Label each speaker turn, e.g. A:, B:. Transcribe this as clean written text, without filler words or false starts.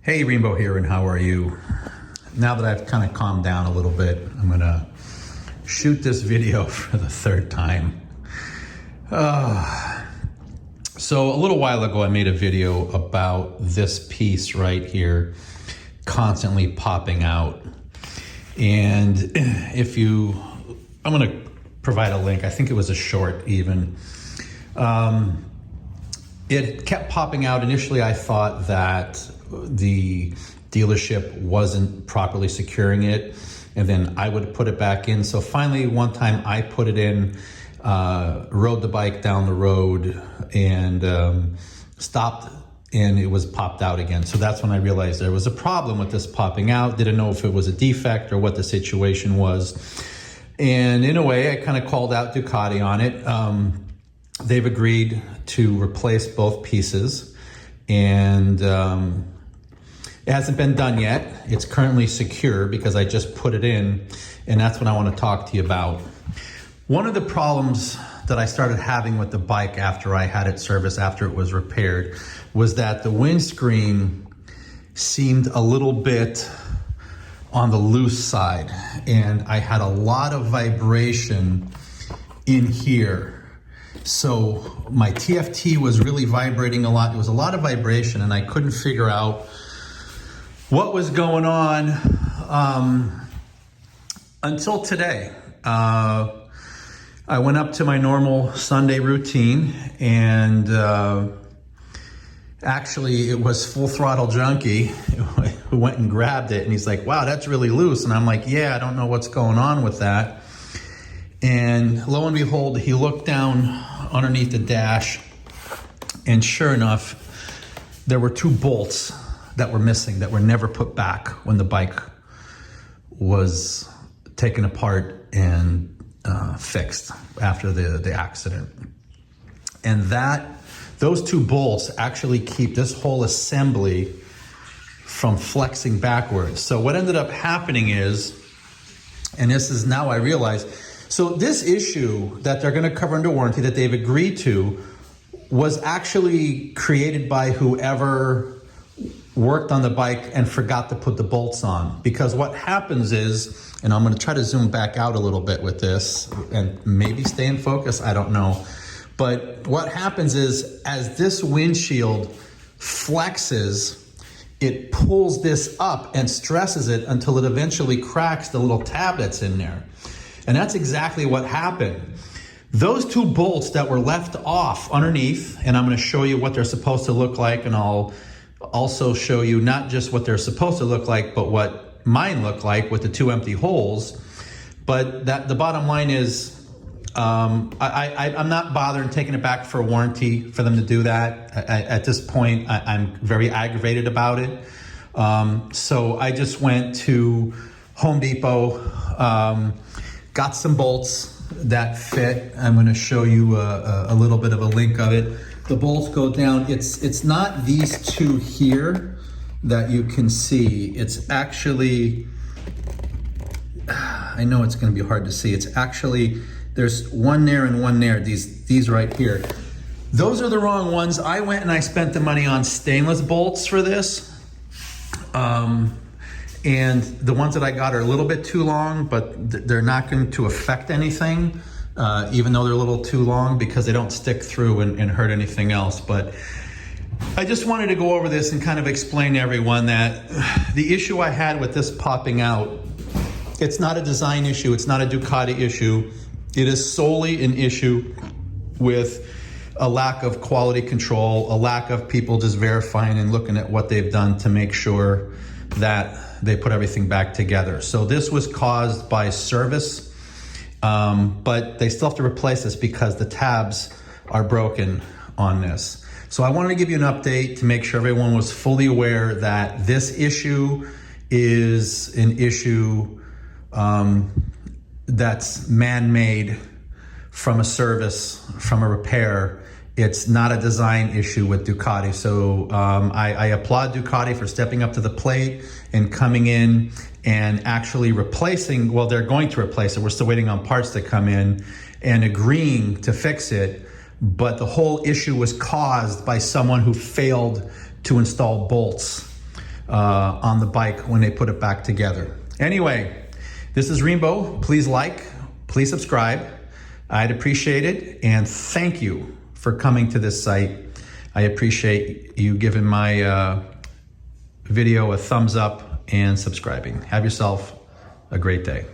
A: Hey, Rainbow here, and how are you? Now that I've kind of calmed down a little bit, I'm gonna shoot this video for the third time. So a little while ago, I made a video about this piece right here constantly popping out. And I'm gonna provide a link. I think it was a short even. It kept popping out. Initially, I thought that the dealership wasn't properly securing it, and then I would put it back in. So finally, one time I put it in, rode the bike down the road, and stopped, and it was popped out again. So that's when I realized there was a problem with this popping out. Didn't know if it was a defect or what the situation was. And in a way, I kind of called out Ducati on it. They've agreed to replace both pieces, and it hasn't been done yet. It's currently secure because I just put it in, and that's what I want to talk to you about. One of the problems that I started having with the bike after I had it serviced, after it was repaired, was that the windscreen seemed a little bit on the loose side, and I had a lot of vibration in here. So my TFT was really vibrating a lot. There was a lot of vibration, and I couldn't figure out what was going on until today. I went up to my normal Sunday routine, and actually it was Full Throttle Junkie who went and grabbed it, and he's like, wow, that's really loose. And I'm like, yeah, I don't know what's going on with that. And lo and behold, he looked down underneath the dash, and sure enough, there were two bolts that were missing, that were never put back when the bike was taken apart and fixed after the accident. And those two bolts actually keep this whole assembly from flexing backwards. So what ended up happening is, and this is now I realize, so this issue that they're going to cover under warranty, that they've agreed to, was actually created by whoever worked on the bike and forgot to put the bolts on. Because what happens is, and I'm going to try to zoom back out a little bit with this and maybe stay in focus, I don't know. But what happens is, as this windshield flexes, it pulls this up and stresses it until it eventually cracks the little tab that's in there. And that's exactly what happened. Those two bolts that were left off underneath, and I'm going to show you what they're supposed to look like, and I'll also show you not just what they're supposed to look like, but what mine look like with the two empty holes. But the bottom line is, I'm not bothering taking it back for a warranty for them to do that. At this point, I'm very aggravated about it. So I just went to Home Depot, got some bolts that fit. I'm going to show you a little bit of a link of it. The bolts go down. It's not these two here that you can see. It's actually, I know it's going to be hard to see. It's actually, there's one there and one there. These right here. Those are the wrong ones. I went and I spent the money on stainless bolts for this. And the ones that I got are a little bit too long, but they're not going to affect anything, even though they're a little too long, because they don't stick through and hurt anything else. But I just wanted to go over this and kind of explain to everyone that the issue I had with this popping out, it's not a design issue, it's not a Ducati issue. It is solely an issue with a lack of quality control, a lack of people just verifying and looking at what they've done to make sure that they put everything back together. So this was caused by service, but they still have to replace this because the tabs are broken on this. So I wanted to give you an update to make sure everyone was fully aware that this issue is an issue that's man-made from a service, from a repair. It's not a design issue with Ducati. So I applaud Ducati for stepping up to the plate and coming in and actually replacing, well, they're going to replace it. We're still waiting on parts to come in, and agreeing to fix it. But the whole issue was caused by someone who failed to install bolts on the bike when they put it back together. Anyway, this is Rainbow. Please like, please subscribe. I'd appreciate it, and thank you for coming to this site. I appreciate you giving my video a thumbs up and subscribing. Have yourself a great day.